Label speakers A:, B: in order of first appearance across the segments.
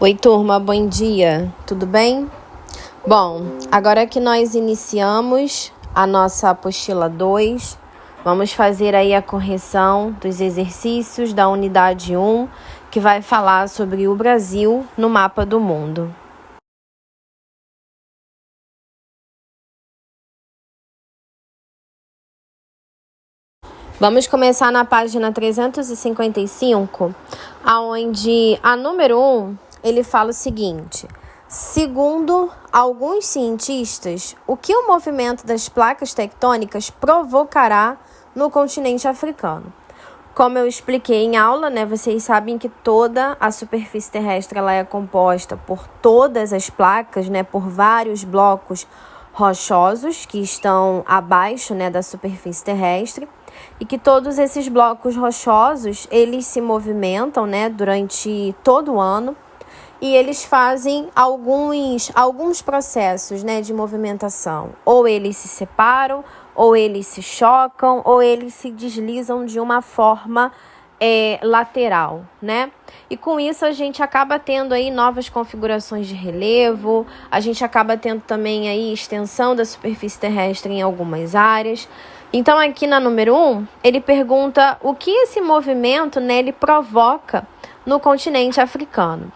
A: Oi, turma, bom dia, tudo bem? Bom, agora que nós iniciamos a nossa apostila 2, vamos fazer aí a correção dos exercícios da unidade 1, que vai falar sobre o Brasil no mapa do mundo. Vamos começar na página 355, onde a número 1, ele fala o seguinte: segundo alguns cientistas, o que o movimento das placas tectônicas provocará no continente africano? Como eu expliquei em aula, vocês sabem que toda a superfície terrestre ela é composta por todas as placas, por vários blocos rochosos que estão abaixo, da superfície terrestre, e que todos esses blocos rochosos, eles se movimentam, durante todo o ano, e eles fazem alguns processos, de movimentação. Ou eles se separam, ou eles se chocam, ou eles se deslizam de uma forma lateral, E com isso a gente acaba tendo aí novas configurações de relevo, a gente acaba tendo também aí extensão da superfície terrestre em algumas áreas. Então aqui na número 1, ele pergunta o que esse movimento, ele provoca no continente africano.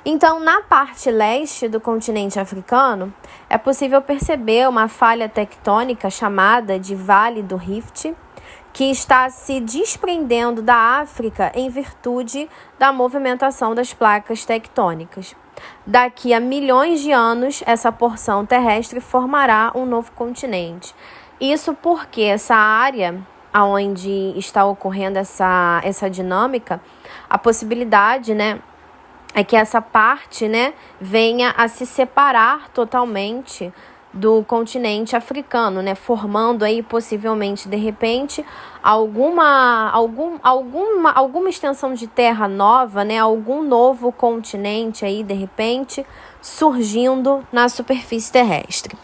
A: Então, na parte leste do continente africano, é possível perceber uma falha tectônica chamada de Vale do Rift, que está se desprendendo da África em virtude da movimentação das placas tectônicas. Daqui a milhões de anos, essa porção terrestre formará um novo continente. Isso porque essa área onde está ocorrendo essa dinâmica, a possibilidade, é que essa parte, venha a se separar totalmente do continente africano, formando aí possivelmente, de repente, alguma extensão de terra nova, algum novo continente aí, de repente, surgindo na superfície terrestre.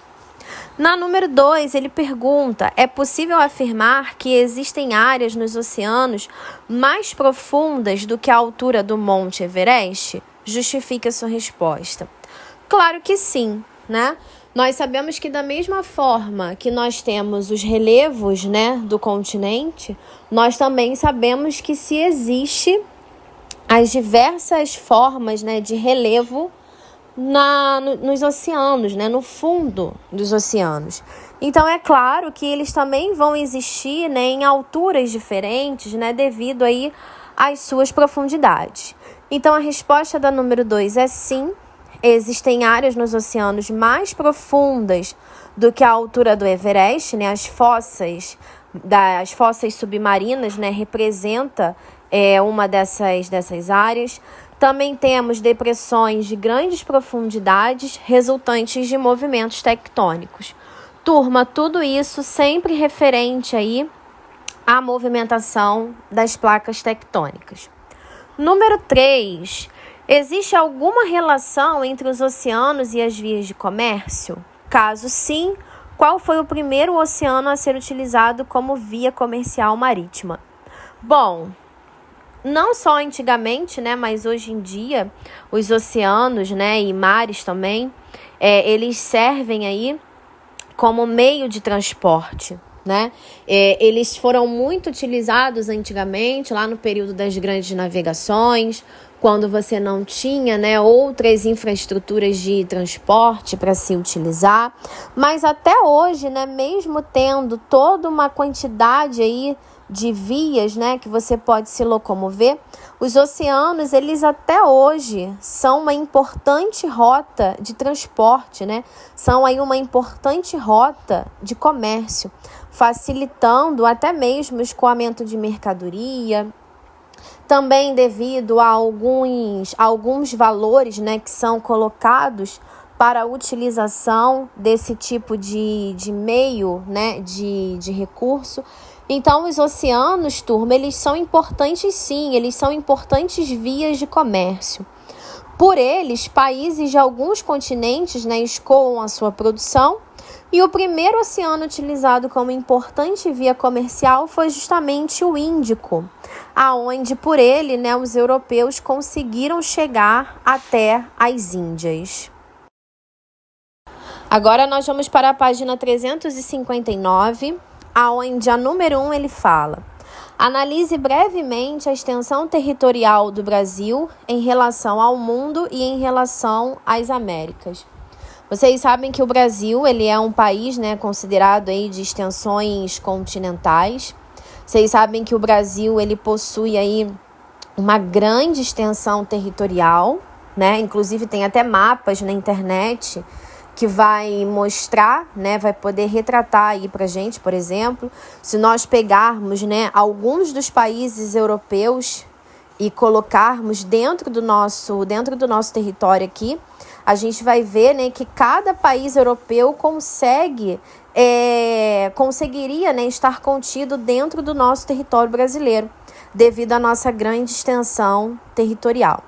A: Na número 2, ele pergunta: é possível afirmar que existem áreas nos oceanos mais profundas do que a altura do Monte Everest? Justifique a sua resposta. Claro que sim, Nós sabemos que da mesma forma que nós temos os relevos, do continente, nós também sabemos que se existe as diversas formas, de relevo nos oceanos, no fundo dos oceanos. Então, é claro que eles também vão existir, em alturas diferentes, devido aí às suas profundidades. Então, a resposta da número 2 é sim. Existem áreas nos oceanos mais profundas do que a altura do Everest, as fossas submarinas, representa uma dessas áreas. Também temos depressões de grandes profundidades resultantes de movimentos tectônicos. Turma, tudo isso sempre referente aí à movimentação das placas tectônicas. Número 3. Existe alguma relação entre os oceanos e as vias de comércio? Caso sim, qual foi o primeiro oceano a ser utilizado como via comercial marítima? Bom, não só antigamente, mas hoje em dia, os oceanos, e mares também, eles servem aí como meio de transporte, Eles foram muito utilizados antigamente, lá no período das grandes navegações, quando você não tinha, outras infraestruturas de transporte para se utilizar. Mas até hoje, mesmo tendo toda uma quantidade aí de vias, que você pode se locomover, os oceanos, eles até hoje são uma importante rota de transporte, São aí uma importante rota de comércio, facilitando até mesmo o escoamento de mercadoria. Também devido a alguns valores, que são colocados para a utilização desse tipo de meio, de recurso. Então, os oceanos, turma, eles são importantes sim, eles são importantes vias de comércio. Por eles, países de alguns continentes, escoam a sua produção, E o primeiro oceano utilizado como importante via comercial foi justamente o Índico, aonde por ele, né, os europeus conseguiram chegar até as Índias. Agora nós vamos para a página 359, aonde a número 1 ele fala: analise brevemente a extensão territorial do Brasil em relação ao mundo e em relação às Américas. Vocês sabem que o Brasil ele é um país, né, considerado aí de extensões continentais. Vocês sabem que o Brasil ele possui aí uma grande extensão territorial, né? Inclusive tem até mapas na internet que vai mostrar, né, vai poder retratar aí pra gente, por exemplo, se nós pegarmos, né, alguns dos países europeus e colocarmos dentro do nosso território aqui, a gente vai ver, né, que cada país europeu conseguiria, né, estar contido dentro do nosso território brasileiro, devido à nossa grande extensão territorial.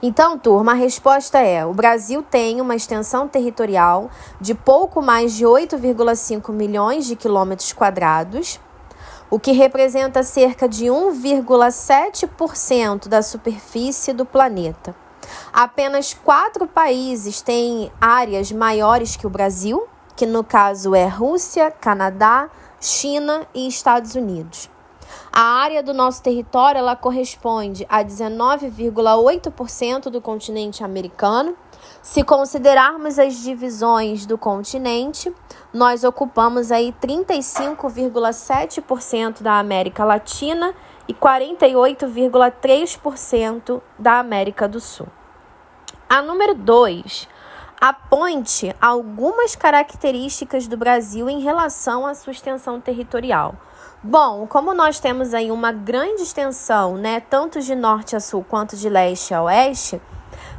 A: Então, turma, a resposta é: o Brasil tem uma extensão territorial de pouco mais de 8,5 milhões de quilômetros quadrados, o que representa cerca de 1,7% da superfície do planeta. Apenas 4 países têm áreas maiores que o Brasil, que no caso é Rússia, Canadá, China e Estados Unidos. A área do nosso território ela corresponde a 19,8% do continente americano. Se considerarmos as divisões do continente, nós ocupamos aí 35,7% da América Latina e 48,3% da América do Sul. A número 2, aponte algumas características do Brasil em relação à sua extensão territorial. Bom, como nós temos aí uma grande extensão, né, tanto de norte a sul quanto de leste a oeste,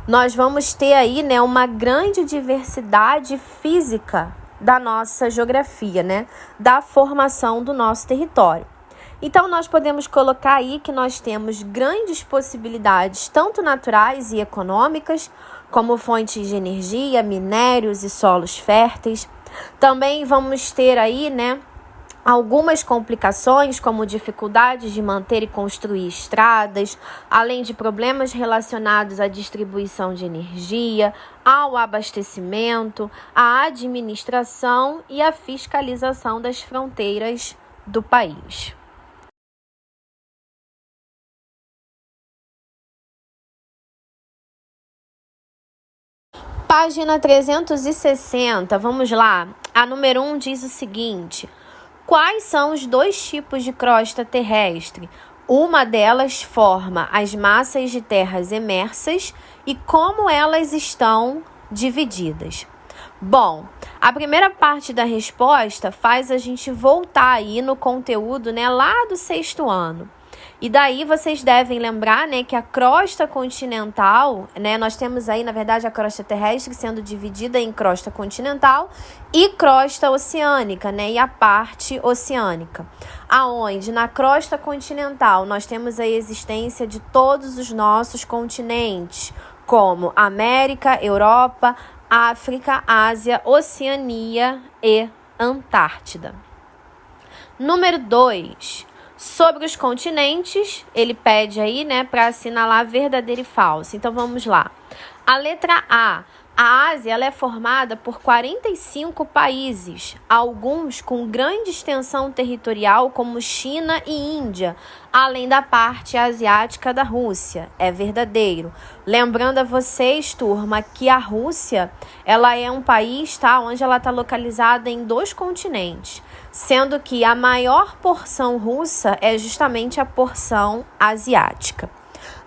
A: nós vamos ter aí, né, uma grande diversidade física da nossa geografia, né, da formação do nosso território. Então, nós podemos colocar aí que nós temos grandes possibilidades, tanto naturais e econômicas, como fontes de energia, minérios e solos férteis. Também vamos ter aí, né, algumas complicações, como dificuldades de manter e construir estradas, além de problemas relacionados à distribuição de energia, ao abastecimento, à administração e à fiscalização das fronteiras do país. Página 360, vamos lá. A número 1 diz o seguinte: quais são os 2 tipos de crosta terrestre? Uma delas forma as massas de terras emersas e como elas estão divididas. Bom, a primeira parte da resposta faz a gente voltar aí no conteúdo, né, lá do 6º ano. E daí vocês devem lembrar, né, que a crosta continental, né, nós temos aí, na verdade, a crosta terrestre sendo dividida em crosta continental e crosta oceânica, né, e a parte oceânica. Aonde na crosta continental nós temos a existência de todos os nossos continentes, como América, Europa, África, Ásia, Oceania e Antártida. Número 2. Sobre os continentes, ele pede aí, né, para assinalar verdadeiro e falso. Então, vamos lá. A letra A. A Ásia ela é formada por 45 países, alguns com grande extensão territorial, como China e Índia, além da parte asiática da Rússia. É verdadeiro. Lembrando a vocês, turma, que a Rússia ela é um país, tá, onde ela está localizada em 2 continentes, sendo que a maior porção russa é justamente a porção asiática.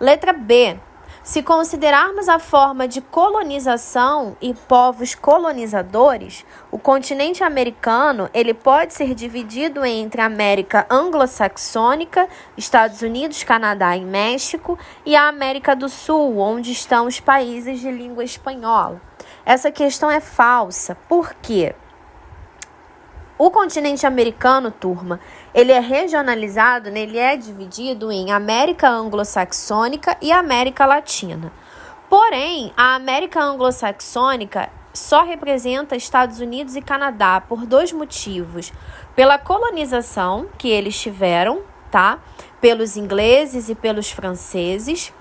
A: Letra B. Se considerarmos a forma de colonização e povos colonizadores, o continente americano ele pode ser dividido entre a América anglo-saxônica, Estados Unidos, Canadá e México, e a América do Sul, onde estão os países de língua espanhola. Essa questão é falsa. Por quê? O continente americano, turma, ele é regionalizado, né? Ele é dividido em América anglo-saxônica e América Latina. Porém, a América anglo-saxônica só representa Estados Unidos e Canadá por dois motivos. Pela colonização que eles tiveram, tá? Pelos ingleses e pelos franceses.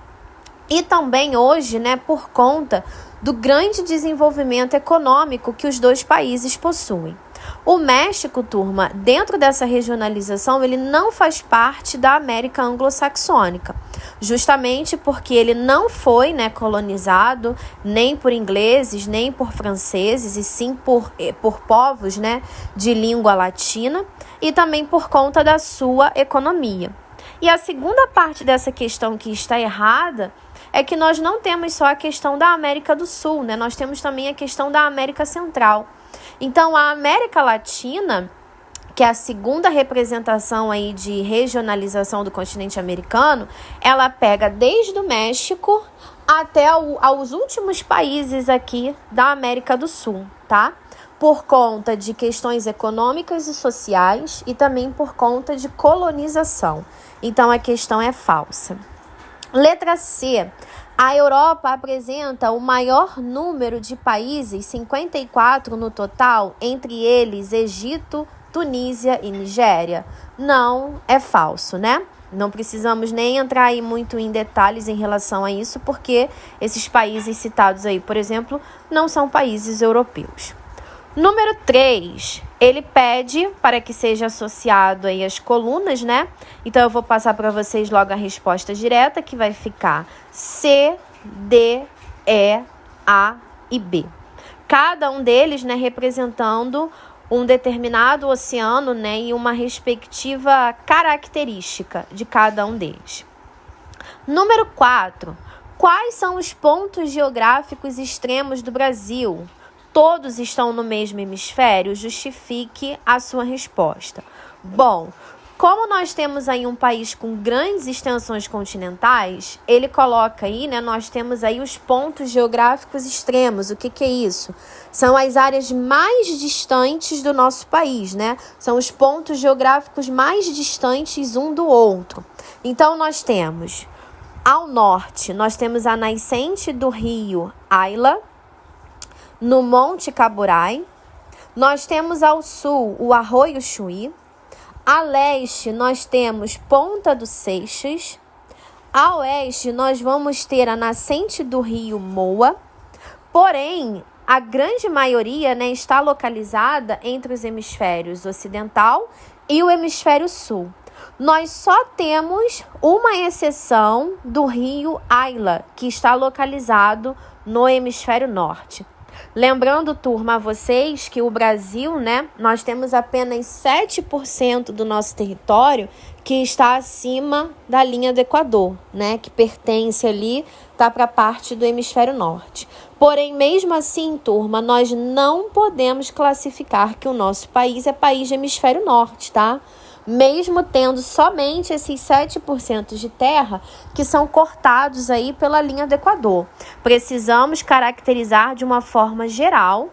A: E também hoje, né, por conta do grande desenvolvimento econômico que os dois países possuem. O México, turma, dentro dessa regionalização, ele não faz parte da América anglo-saxônica, justamente porque ele não foi, né, colonizado nem por ingleses, nem por franceses, e sim por povos, né, de língua latina, e também por conta da sua economia. E a segunda parte dessa questão que está errada é que nós não temos só a questão da América do Sul, né? Nós temos também a questão da América Central. Então, a América Latina, que é a segunda representação aí de regionalização do continente americano, ela pega desde o México até aos últimos países aqui da América do Sul, tá? Por conta de questões econômicas e sociais e também por conta de colonização. Então, a questão é falsa. Letra C. A Europa apresenta o maior número de países, 54 no total, entre eles Egito, Tunísia e Nigéria. Não, é falso, né? Não precisamos nem entrar aí muito em detalhes em relação a isso, porque esses países citados aí, por exemplo, não são países europeus. Número 3, ele pede para que seja associado aí as colunas, né? Então, eu vou passar para vocês logo a resposta direta, que vai ficar C, D, E, A e B. Cada um deles, né, representando um determinado oceano, né, e uma respectiva característica de cada um deles. Número 4, quais são os pontos geográficos extremos do Brasil? Todos estão no mesmo hemisfério? Justifique a sua resposta. Bom, como nós temos aí um país com grandes extensões continentais, ele coloca aí, né, nós temos aí os pontos geográficos extremos. O que é isso? São as áreas mais distantes do nosso país, né? São os pontos geográficos mais distantes um do outro. Então, nós temos, ao norte, nós temos a nascente do rio Aila, no Monte Caburai. Nós temos ao sul o Arroio Chuí. A leste, nós temos Ponta do Seixas. A oeste, nós vamos ter a nascente do rio Moa. Porém, a grande maioria, né, está localizada entre os hemisférios ocidental e o hemisfério sul. Nós só temos uma exceção do rio Aila, que está localizado no hemisfério norte. Lembrando, turma, a vocês que o Brasil, né, nós temos apenas 7% do nosso território que está acima da linha do Equador, né, que pertence ali, tá para a parte do hemisfério norte. Porém, mesmo assim, turma, nós não podemos classificar que o nosso país é país de hemisfério norte, tá? Mesmo tendo somente esses 7% de terra que são cortados aí pela linha do Equador. Precisamos caracterizar de uma forma geral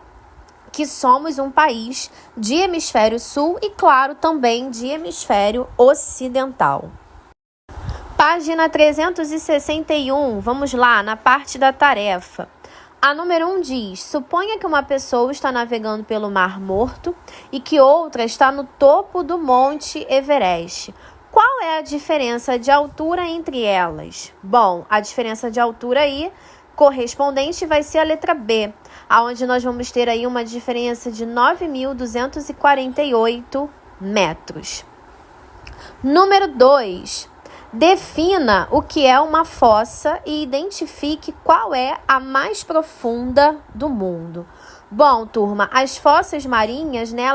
A: que somos um país de hemisfério sul e, claro, também de hemisfério ocidental. Página 361, vamos lá, na parte da tarefa. A número 1 diz: suponha que uma pessoa está navegando pelo Mar Morto e que outra está no topo do Monte Everest. Qual é a diferença de altura entre elas? Bom, a diferença de altura aí correspondente vai ser a letra B, onde nós vamos ter aí uma diferença de 9.248 metros. Número 2. Defina o que é uma fossa e identifique qual é a mais profunda do mundo. Bom, turma, as fossas marinhas, né,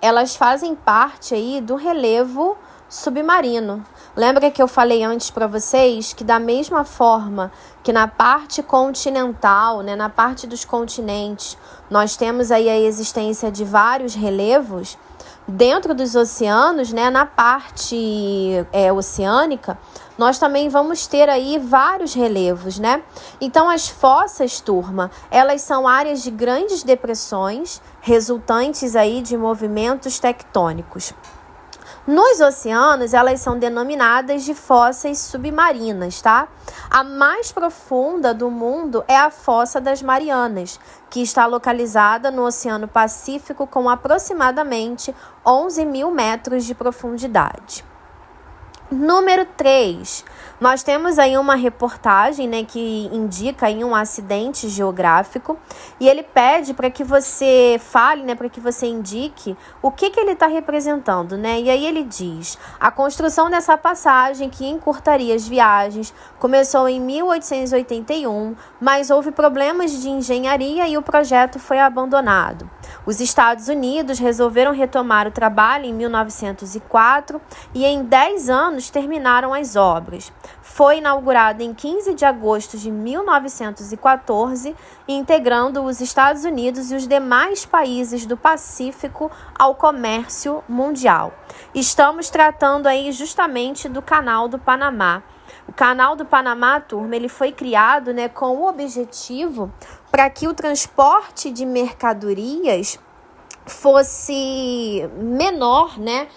A: elas fazem parte aí do relevo submarino. Lembra que eu falei antes para vocês que da mesma forma que na parte continental, né, na parte dos continentes, nós temos aí a existência de vários relevos, dentro dos oceanos, né, na parte oceânica, nós também vamos ter aí vários relevos, né? Então, as fossas, turma, elas são áreas de grandes depressões, resultantes aí de movimentos tectônicos. Nos oceanos, elas são denominadas de fossas submarinas, tá? A mais profunda do mundo é a Fossa das Marianas, que está localizada no Oceano Pacífico com aproximadamente 11.000 metros de profundidade. Número 3, nós temos aí uma reportagem, né, que indica aí um acidente geográfico e ele pede para que você fale, né, para que você indique o que ele está representando, né? E aí ele diz: a construção dessa passagem que encurtaria as viagens começou em 1881, mas houve problemas de engenharia e o projeto foi abandonado. Os Estados Unidos resolveram retomar o trabalho em 1904 e em 10 anos terminaram as obras. Foi inaugurada em 15 de agosto de 1914, integrando os Estados Unidos e os demais países do Pacífico ao comércio mundial. Estamos tratando aí justamente do Canal do Panamá. O Canal do Panamá, turma, ele foi criado, né, com o objetivo para que o transporte de mercadorias fosse menor, né?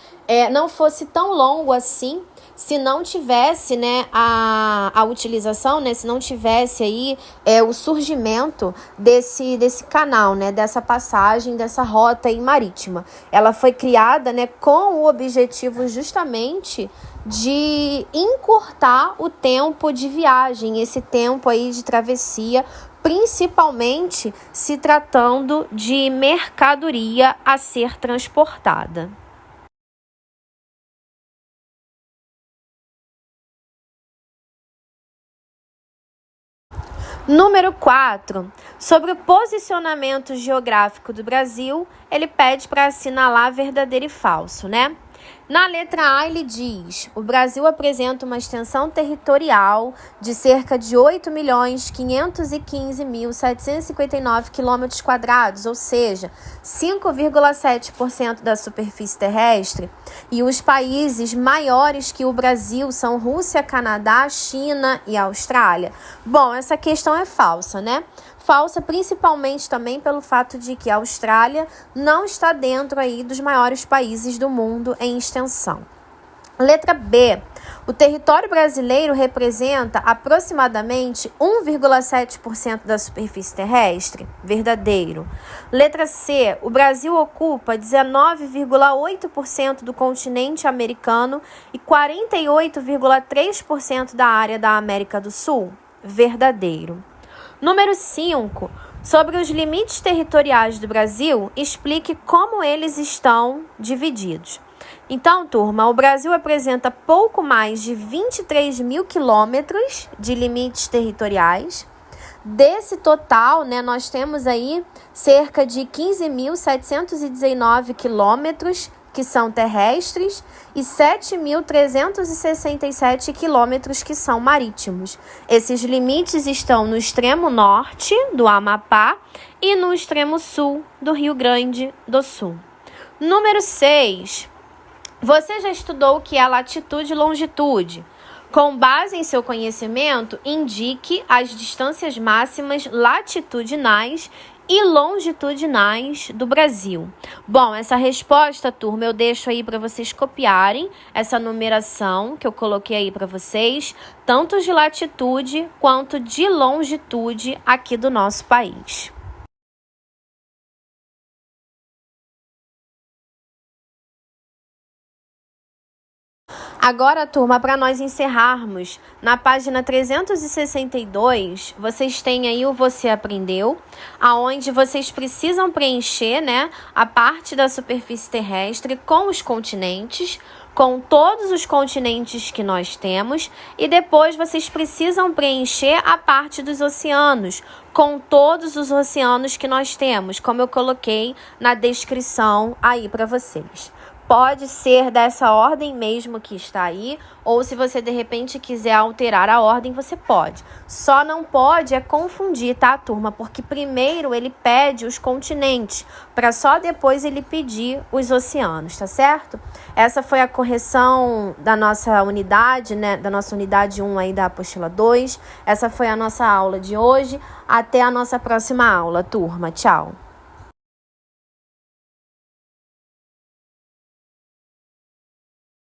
A: Não fosse tão longo assim, se não tivesse, né, a utilização, né, se não tivesse aí o surgimento desse canal, né, dessa passagem, dessa rota aí marítima. Ela foi criada, né, com o objetivo justamente de encurtar o tempo de viagem, esse tempo aí de travessia, principalmente se tratando de mercadoria a ser transportada. Número 4, sobre o posicionamento geográfico do Brasil, ele pede para assinalar verdadeiro e falso, né? Na letra A, ele diz: o Brasil apresenta uma extensão territorial de cerca de 8.515.759 km², ou seja, 5,7% da superfície terrestre, e os países maiores que o Brasil são Rússia, Canadá, China e Austrália. Bom, essa questão é falsa, né? Falsa principalmente também pelo fato de que a Austrália não está dentro aí dos maiores países do mundo em extensão. Letra B. O território brasileiro representa aproximadamente 1,7% da superfície terrestre. Verdadeiro. Letra C. O Brasil ocupa 19,8% do continente americano e 48,3% da área da América do Sul. Verdadeiro. Número 5. Sobre os limites territoriais do Brasil, explique como eles estão divididos. Então, turma, o Brasil apresenta pouco mais de 23.000 quilômetros de limites territoriais. Desse total, né, nós temos aí cerca de 15.719 quilômetros que são terrestres e 7.367 quilômetros que são marítimos. Esses limites estão no extremo norte do Amapá e no extremo sul do Rio Grande do Sul. Número 6. Você já estudou o que é latitude e longitude? Com base em seu conhecimento, indique as distâncias máximas latitudinais e longitudinais do Brasil. Bom, essa resposta, turma, eu deixo aí para vocês copiarem essa numeração que eu coloquei aí para vocês, tanto de latitude quanto de longitude aqui do nosso país. Agora, turma, para nós encerrarmos, na página 362, vocês têm aí o Você Aprendeu, aonde vocês precisam preencher, né, a parte da superfície terrestre com os continentes, com todos os continentes que nós temos, e depois vocês precisam preencher a parte dos oceanos, com todos os oceanos que nós temos, como eu coloquei na descrição aí para vocês. Pode ser dessa ordem mesmo que está aí, ou se você de repente quiser alterar a ordem, você pode. Só não pode confundir, tá, turma? Porque primeiro ele pede os continentes, para só depois ele pedir os oceanos, tá certo? Essa foi a correção da nossa unidade, né? Da nossa unidade 1 aí da apostila 2. Essa foi a nossa aula de hoje. Até a nossa próxima aula, turma. Tchau!